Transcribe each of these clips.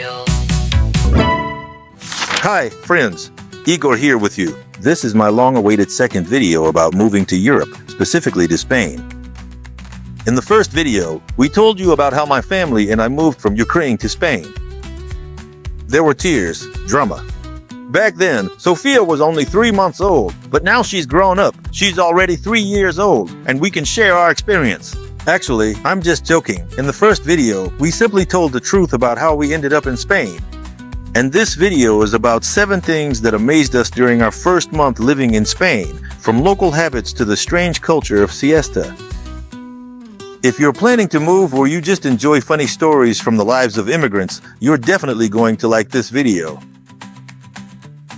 real. Hi, friends. Igor here with you. This is my long-awaited second video about moving to Europe, specifically to Spain. In the first video, we told you about how my family and I moved from Ukraine to Spain. There were tears, drama. Back then, Sophia was only 3 months old, but now she's grown up. She's already 3 years old, and we can share our experience. Actually, I'm just joking. In the first video, we simply told the truth about how we ended up in Spain. And this video is about 7 things that amazed us during our first month living in Spain, from local habits to the strange culture of Siesta. If you're planning to move or you just enjoy funny stories from the lives of immigrants, you're definitely going to like this video.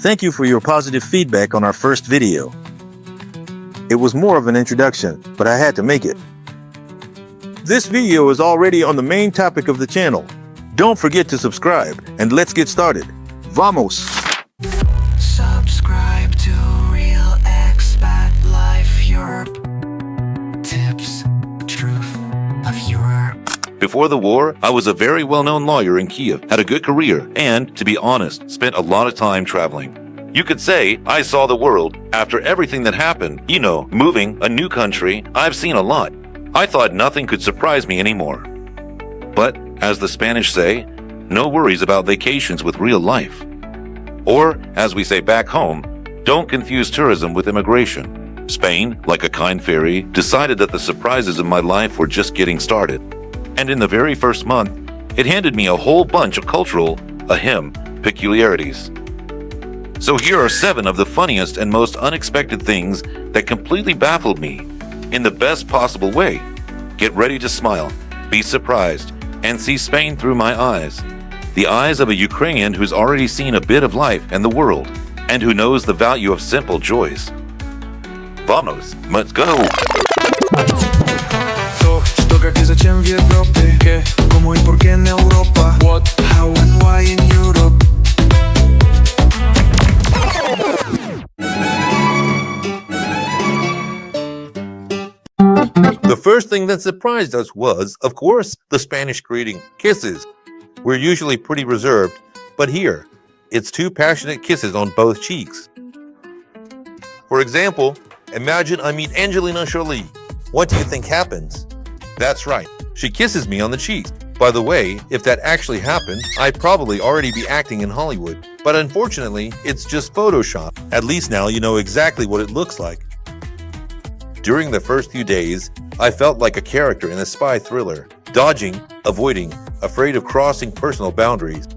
Thank you for your positive feedback on our first video. It was more of an introduction, but I had to make it. This video is already on the main topic of the channel. Don't forget to subscribe, and let's get started. Vamos! Subscribe to Real Expat Life Europe. Tips, truth of Europe. Before the war, I was a very well-known lawyer in Kiev, had a good career, and, to be honest, spent a lot of time traveling. You could say I saw the world. After everything that happened, moving, a new country, I've seen a lot. I thought nothing could surprise me anymore. But, as the Spanish say, no worries about vacations with real life. Or, as we say back home, don't confuse tourism with immigration. Spain, like a kind fairy, decided that the surprises in my life were just getting started. And in the very first month, it handed me a whole bunch of cultural, peculiarities. So here are 7 of the funniest and most unexpected things that completely baffled me, in the best possible way. Get ready to smile, be surprised, and see Spain through my eyes. The eyes of a Ukrainian who's already seen a bit of life and the world, and who knows the value of simple joys. Vamos, let's go! Как и зачем в Европе? Кому и por qué en Europa? What, how and why in Europe? The first thing that surprised us was, of course, the Spanish greeting, kisses. We're usually pretty reserved, but here, it's 2 passionate kisses on both cheeks. For example, imagine I meet Angelina Jolie. What do you think happens? That's right, she kisses me on the cheek. By the way, if that actually happened, I'd probably already be acting in Hollywood. But unfortunately, it's just Photoshop. At least now you know exactly what it looks like. During the first few days, I felt like a character in a spy thriller, dodging, avoiding, afraid of crossing personal boundaries.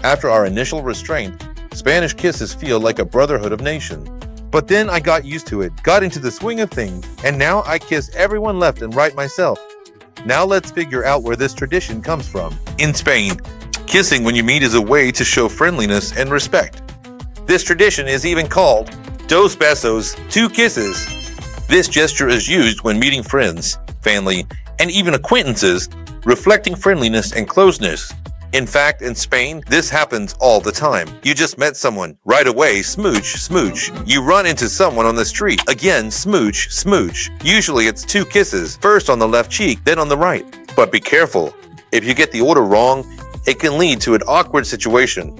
After our initial restraint, Spanish kisses feel like a brotherhood of nations. But then I got used to it, got into the swing of things, and now I kiss everyone left and right myself. Now let's figure out where this tradition comes from. In Spain, kissing when you meet is a way to show friendliness and respect. This tradition is even called dos besos, 2 kisses. This gesture is used when meeting friends, family, and even acquaintances, reflecting friendliness and closeness. In fact, in Spain, this happens all the time. You just met someone, right away, smooch, smooch. You run into someone on the street, again, smooch, smooch. Usually it's 2 kisses, first on the left cheek, then on the right. But be careful. If you get the order wrong, it can lead to an awkward situation.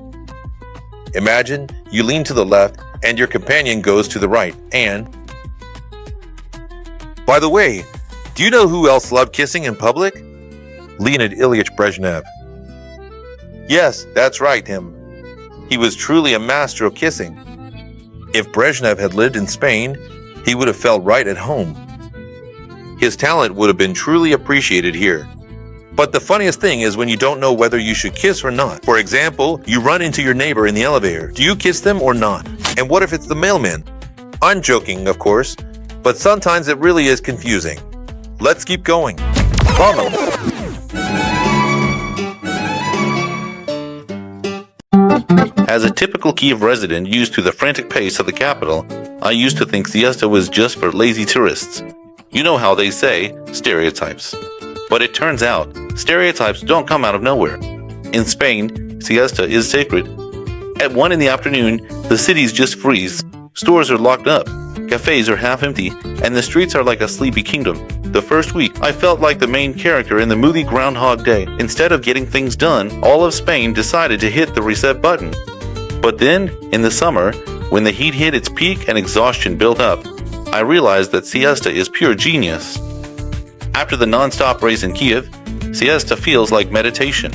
Imagine you lean to the left and your companion goes to the right, and... By the way, do you know who else loved kissing in public? Leonid Ilyich Brezhnev. Yes, that's right, him. He was truly a master of kissing. If Brezhnev had lived in Spain, he would have felt right at home. His talent would have been truly appreciated here. But the funniest thing is when you don't know whether you should kiss or not. For example, you run into your neighbor in the elevator. Do you kiss them or not? And what if it's the mailman? I'm joking, of course, but sometimes it really is confusing. Let's keep going. Vamos! As a typical Kiev resident used to the frantic pace of the capital, I used to think Siesta was just for lazy tourists. You know how they say, stereotypes. But it turns out, stereotypes don't come out of nowhere. In Spain, Siesta is sacred. At 1 in the afternoon, the cities just freeze. Stores are locked up, cafes are half empty, and the streets are like a sleepy kingdom. The first week, I felt like the main character in the movie Groundhog Day. Instead of getting things done, all of Spain decided to hit the reset button. But then, in the summer, when the heat hit its peak and exhaustion built up, I realized that siesta is pure genius. After the non-stop race in Kiev, siesta feels like meditation.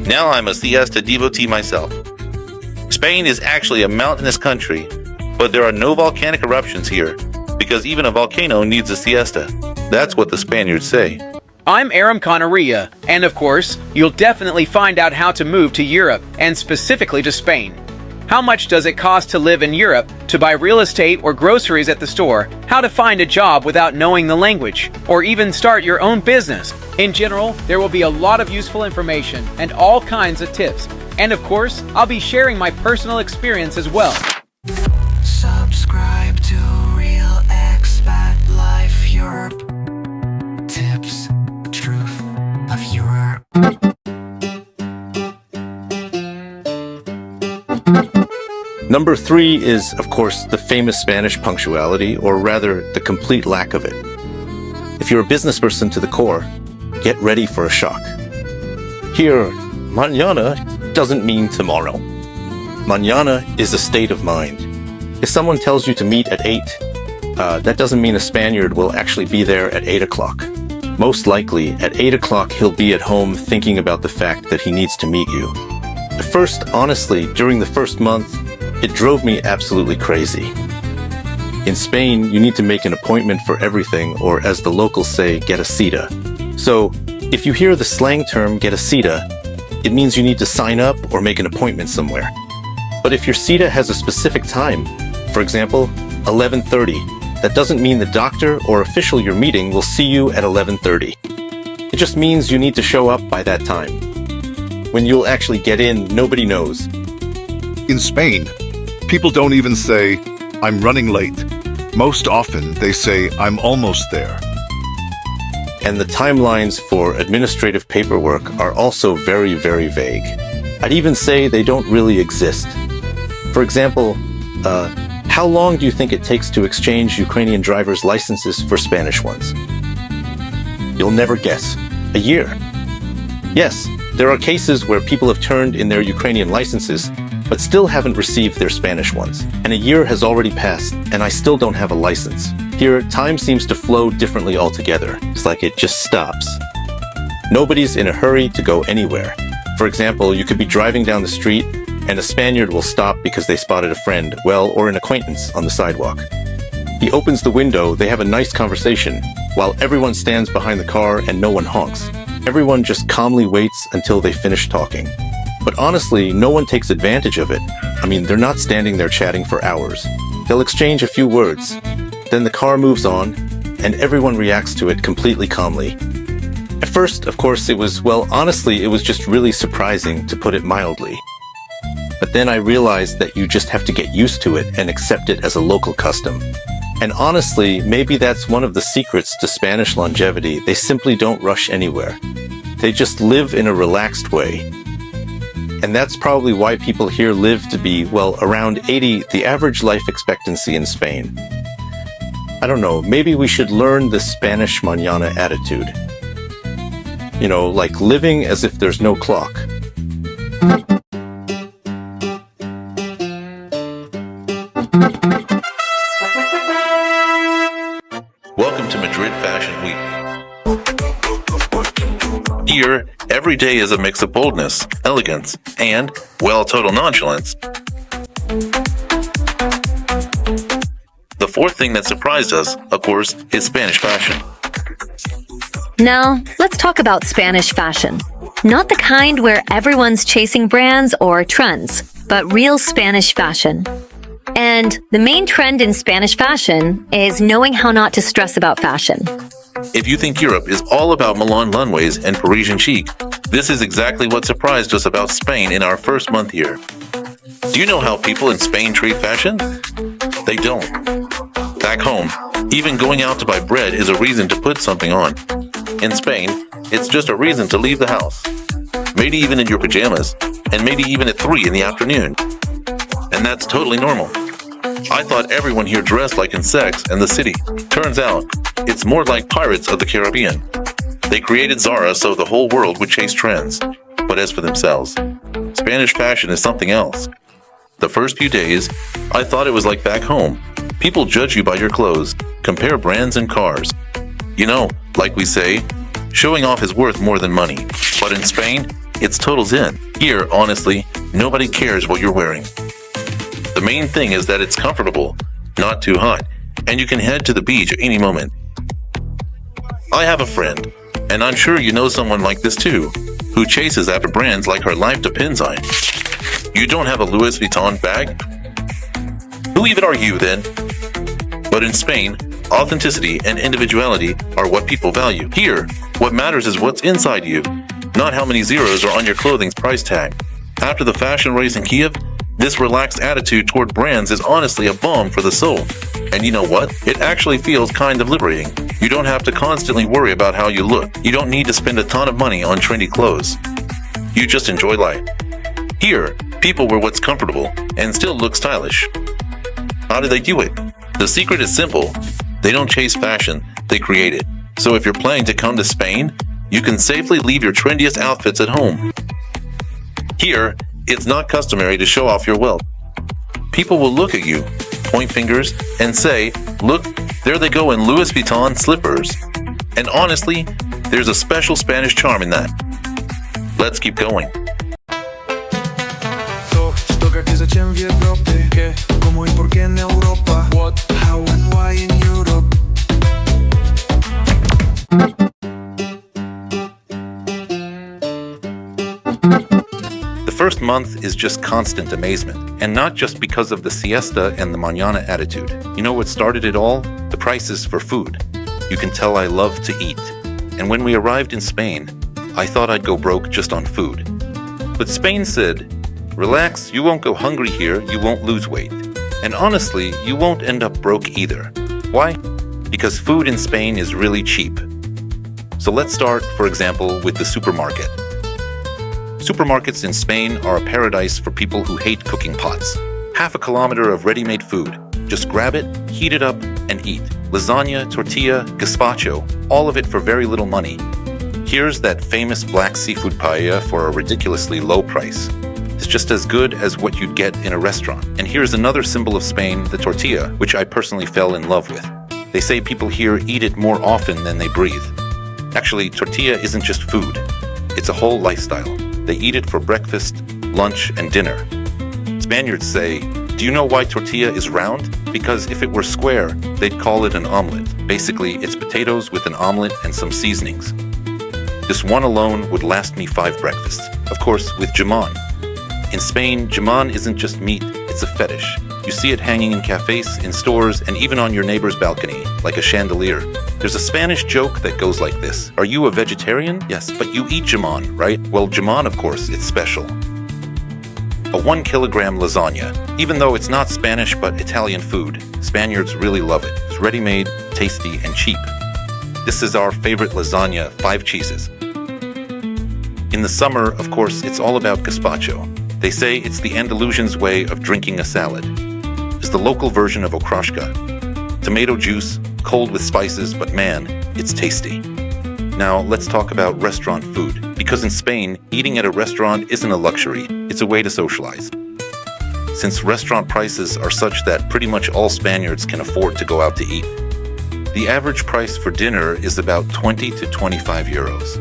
Now I'm a siesta devotee myself. Spain is actually a mountainous country, but there are no volcanic eruptions here, because even a volcano needs a siesta. That's what the Spaniards say. I'm Aram Conneria, and of course, you'll definitely find out how to move to Europe, and specifically to Spain. How much does it cost to live in Europe, to buy real estate or groceries at the store, how to find a job without knowing the language, or even start your own business. In general, there will be a lot of useful information and all kinds of tips. And of course, I'll be sharing my personal experience as well. Subscribe to Real Expat Life Europe. Tips, truth of Europe. Number 3 is, of course, the famous Spanish punctuality, or rather, the complete lack of it. If you're a business person to the core, get ready for a shock. Here, mañana doesn't mean tomorrow. Mañana is a state of mind. If someone tells you to meet at 8, that doesn't mean a Spaniard will actually be there at 8 o'clock. Most likely, at 8 o'clock, he'll be at home thinking about the fact that he needs to meet you. At first, honestly, during the first month, it drove me absolutely crazy. In Spain, you need to make an appointment for everything, or as the locals say, get a cita. So, if you hear the slang term get a cita, it means you need to sign up or make an appointment somewhere. But if your cita has a specific time, for example, 11:30, that doesn't mean the doctor or official you're meeting will see you at 11:30. It just means you need to show up by that time. When you'll actually get in, nobody knows. In Spain, people don't even say, "I'm running late." Most often, they say, "I'm almost there." And the timelines for administrative paperwork are also very, very vague. I'd even say they don't really exist. For example, how long do you think it takes to exchange Ukrainian driver's licenses for Spanish ones? You'll never guess. A year. Yes, there are cases where people have turned in their Ukrainian licenses, but still haven't received their Spanish ones. And a year has already passed, and I still don't have a license. Here, time seems to flow differently altogether. It's like it just stops. Nobody's in a hurry to go anywhere. For example, you could be driving down the street, and a Spaniard will stop because they spotted a friend, well, or an acquaintance on the sidewalk. He opens the window, they have a nice conversation, while everyone stands behind the car and no one honks. Everyone just calmly waits until they finish talking. But honestly, no one takes advantage of it. I mean, they're not standing there chatting for hours. They'll exchange a few words. Then the car moves on, and everyone reacts to it completely calmly. At first, of course, it was just really surprising, to put it mildly. But then I realized that you just have to get used to it and accept it as a local custom. And honestly, maybe that's one of the secrets to Spanish longevity. They simply don't rush anywhere. They just live in a relaxed way. And that's probably why people here live to be, well, around 80, the average life expectancy in Spain. I don't know, maybe we should learn the Spanish mañana attitude. You know, like living as if there's no clock. Welcome to Madrid Fashion Week. Here, every day is a mix of boldness, elegance, and, well, total nonchalance. The fourth thing that surprised us, of course, is Spanish fashion. Now, let's talk about Spanish fashion. Not the kind where everyone's chasing brands or trends, but real Spanish fashion. And the main trend in Spanish fashion is knowing how not to stress about fashion. If you think Europe is all about Milan runways and Parisian chic, this is exactly what surprised us about Spain in our first month here. Do you know how people in Spain treat fashion? They don't. Back home, even going out to buy bread is a reason to put something on. In Spain, it's just a reason to leave the house. Maybe even in your pajamas, and maybe even at 3 in the afternoon. And that's totally normal. I thought everyone here dressed like insects in the city. Turns out, it's more like Pirates of the Caribbean. They created Zara so the whole world would chase trends. But as for themselves, Spanish fashion is something else. The first few days, I thought it was like back home. People judge you by your clothes, compare brands and cars. You know, like we say, showing off is worth more than money. But in Spain, it's total zen. Here, honestly, nobody cares what you're wearing. The main thing is that it's comfortable, not too hot, and you can head to the beach at any moment. I have a friend, and I'm sure you know someone like this too, who chases after brands like her life depends on it. You don't have a Louis Vuitton bag? Who even are you then? But in Spain, authenticity and individuality are what people value. Here, what matters is what's inside you, not how many zeros are on your clothing's price tag. After the fashion race in Kiev, this relaxed attitude toward brands is honestly a balm for the soul. And you know what? It actually feels kind of liberating. You don't have to constantly worry about how you look. You don't need to spend a ton of money on trendy clothes. You just enjoy life. Here, people wear what's comfortable and still look stylish. How do they do it? The secret is simple. They don't chase fashion, they create it. So if you're planning to come to Spain, you can safely leave your trendiest outfits at home. Here, it's not customary to show off your wealth. People will look at you, point fingers, and say, "Look, there they go in Louis Vuitton slippers." And honestly, there's a special Spanish charm in that. Let's keep going. Toca que zачем в Европе? ¿Qué? ¿Cómo y por qué en Europa? What? How and why in Europe? The first month is just constant amazement, and not just because of the siesta and the mañana attitude. You know what started it all? The prices for food. You can tell I love to eat. And when we arrived in Spain, I thought I'd go broke just on food. But Spain said, "Relax, you won't go hungry here, you won't lose weight. And honestly, you won't end up broke either." Why? Because food in Spain is really cheap. So let's start, for example, with the supermarket. Supermarkets in Spain are a paradise for people who hate cooking pots. Half a kilometer of ready-made food. Just grab it, heat it up, and eat. Lasagna, tortilla, gazpacho, all of it for very little money. Here's that famous black seafood paella for a ridiculously low price. It's just as good as what you'd get in a restaurant. And here's another symbol of Spain, the tortilla, which I personally fell in love with. They say people here eat it more often than they breathe. Actually, tortilla isn't just food. It's a whole lifestyle. They eat it for breakfast, lunch, and dinner. Spaniards say, "Do you know why tortilla is round? Because if it were square, they'd call it an omelet." Basically, it's potatoes with an omelet and some seasonings. This one alone would last me 5 breakfasts. Of course, with jamón. In Spain, jamón isn't just meat, it's a fetish. You see it hanging in cafes, in stores, and even on your neighbor's balcony, like a chandelier. There's a Spanish joke that goes like this. Are you a vegetarian? Yes, but you eat jamón, right? Well, jamón, of course, it's special. A 1 kilogram lasagna. Even though it's not Spanish but Italian food, Spaniards really love it. It's ready-made, tasty, and cheap. This is our favorite lasagna, 5 cheeses. In the summer, of course, it's all about gazpacho. They say it's the Andalusians' way of drinking a salad. It's the local version of okroshka. Tomato juice, cold with spices, but man, it's tasty. Now, let's talk about restaurant food. Because in Spain, eating at a restaurant isn't a luxury, it's a way to socialize. Since restaurant prices are such that pretty much all Spaniards can afford to go out to eat. The average price for dinner is about 20 to 25 euros.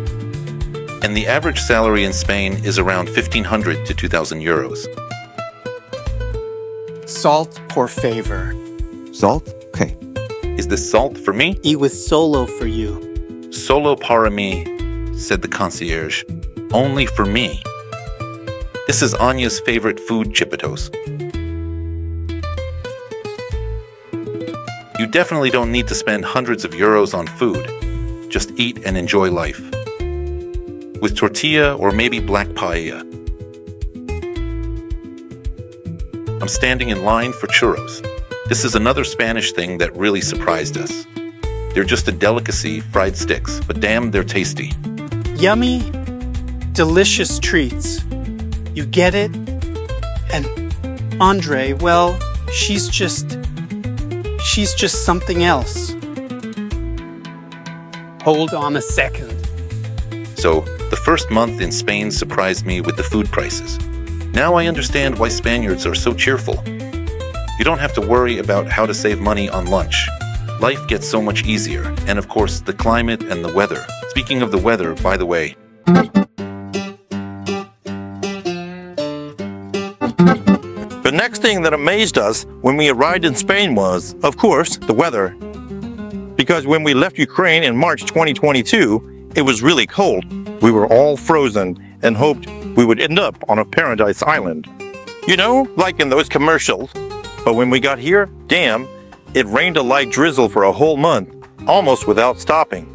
And the average salary in Spain is around 1,500 to 2,000 euros. Salt por favor. Salt? Okay. Is this salt for me? Y with solo for you. Solo para mí, said the concierge. Only for me. This is Anya's favorite food, chipitos. You definitely don't need to spend hundreds of euros on food. Just eat and enjoy life. With tortilla or maybe black paella. I'm standing in line for churros. This is another Spanish thing that really surprised us. They're just a delicacy, fried sticks, but damn, they're tasty. Yummy, delicious treats. You get it? And Andre, well, She's just something else. Hold on a second. So, the first month in Spain surprised me with the food prices. Now I understand why Spaniards are so cheerful. You don't have to worry about how to save money on lunch. Life gets so much easier, and of course, the climate and the weather. Speaking of the weather, by the way, The next thing that amazed us when we arrived in Spain was, of course, the weather. Because when we left Ukraine in March 2022, it was really cold. We were all frozen and hoped we would end up on a paradise island. You know, like in those commercials. But when we got here, damn, it rained a light drizzle for a whole month, almost without stopping.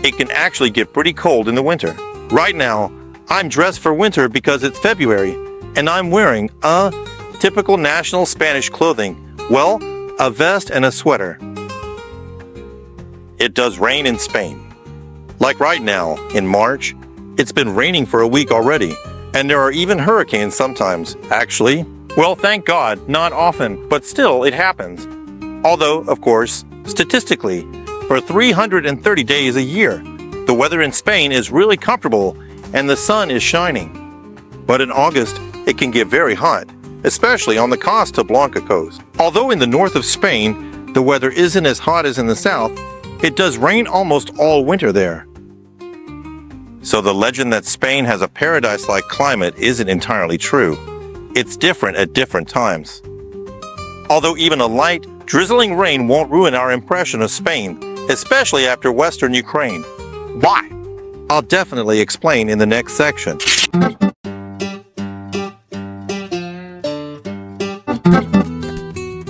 It can actually get pretty cold in the winter. Right now, I'm dressed for winter because it's February, and I'm wearing a typical national Spanish clothing. Well, a vest and a sweater. It does rain in Spain. Like right now, in March, it's been raining for a week already, and there are even hurricanes sometimes, actually. Well, thank God, not often, but still, it happens. Although, of course, statistically, for 330 days a year, the weather in Spain is really comfortable and the sun is shining. But in August, it can get very hot, especially on the Costa Blanca coast. Although in the north of Spain, the weather isn't as hot as in the south, it does rain almost all winter there. So the legend that Spain has a paradise-like climate isn't entirely true. It's different at different times. Although even a light, drizzling rain won't ruin our impression of Spain, especially after Western Ukraine. Why? I'll definitely explain in the next section.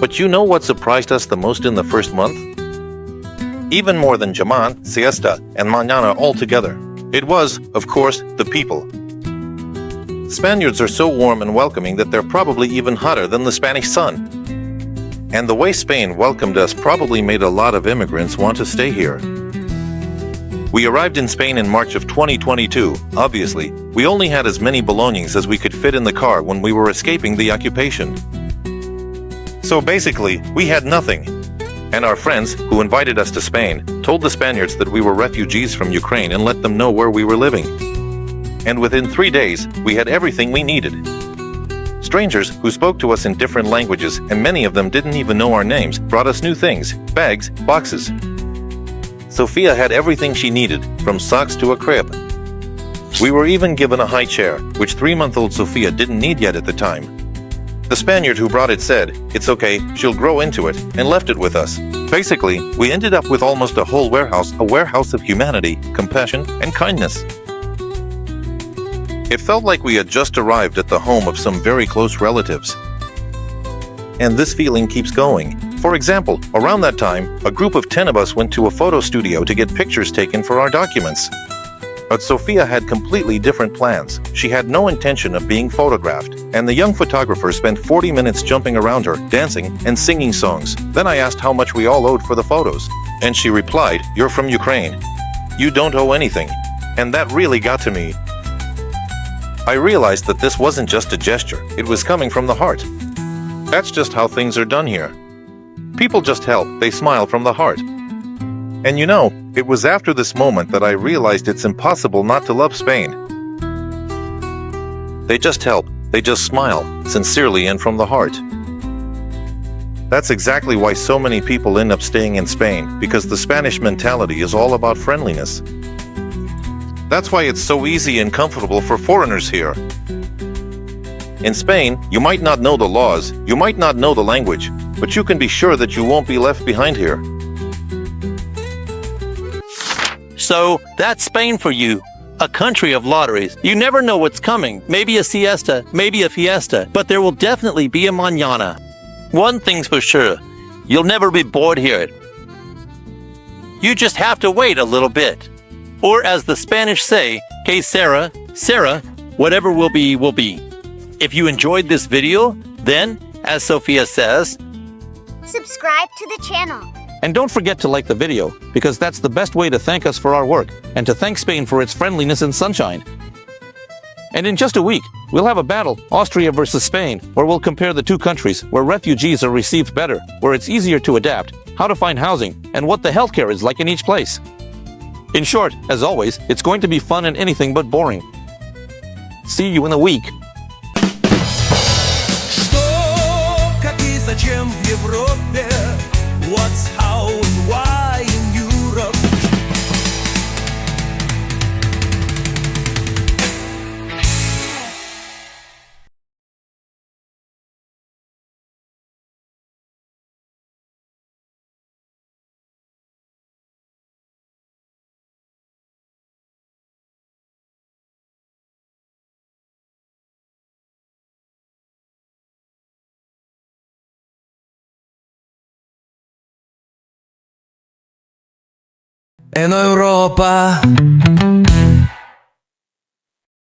but you know what surprised us the most in the first month? Even more than Jamón, Siesta, and Mañana all together. It was, of course, the people. Spaniards are so warm and welcoming that they're probably even hotter than the Spanish sun. And the way Spain welcomed us probably made a lot of immigrants want to stay here. We arrived in Spain in March of 2022. Obviously, we only had as many belongings as we could fit in the car when we were escaping the occupation. So basically, we had nothing. And our friends, who invited us to Spain, told the Spaniards that we were refugees from Ukraine and let them know where we were living. And within 3 days, we had everything we needed. Strangers who spoke to us in different languages, and many of them didn't even know our names, brought us new things, bags, boxes. Sophia had everything she needed, from socks to a crib. We were even given a high chair, which 3-month-old Sophia didn't need yet at the time. The Spaniard who brought it said, "It's okay, she'll grow into it," and left it with us. Basically, we ended up with almost a whole warehouse, a warehouse of humanity, compassion, and kindness. It felt like we had just arrived at the home of some very close relatives. And this feeling keeps going. For example, around that time, a group of 10 of us went to a photo studio to get pictures taken for our documents. But Sophia had completely different plans. She had no intention of being photographed, and the young photographer spent 40 minutes jumping around her, dancing, and singing songs. Then I asked how much we all owed for the photos, and she replied, "You're from Ukraine. You don't owe anything." And that really got to me. I realized that this wasn't just a gesture, it was coming from the heart. That's just how things are done here. People just help, they smile from the heart. And you know, it was after this moment that I realized it's impossible not to love Spain. They just help, they just smile, sincerely and from the heart. That's exactly why so many people end up staying in Spain, because the Spanish mentality is all about friendliness. That's why it's so easy and comfortable for foreigners here. In Spain, you might not know the laws, you might not know the language, but you can be sure that you won't be left behind here. So, that's Spain for you. A country of lotteries. You never know what's coming. Maybe a siesta, maybe a fiesta, but there will definitely be a mañana. One thing's for sure, you'll never be bored here. You just have to wait a little bit. Or as the Spanish say, que sera, sera, whatever will be, will be. If you enjoyed this video, then, as Sophia says, subscribe to the channel. And don't forget to like the video, because that's the best way to thank us for our work, and to thank Spain for its friendliness and sunshine. And in just a week, we'll have a battle, Austria versus Spain, where we'll compare the two countries, where refugees are received better, where it's easier to adapt, how to find housing, and what the healthcare is like in each place. In short, as always, it's going to be fun and anything but boring. See you in a week. Что, как и зачем в Европе? What's, how, and why in Europe? En Europa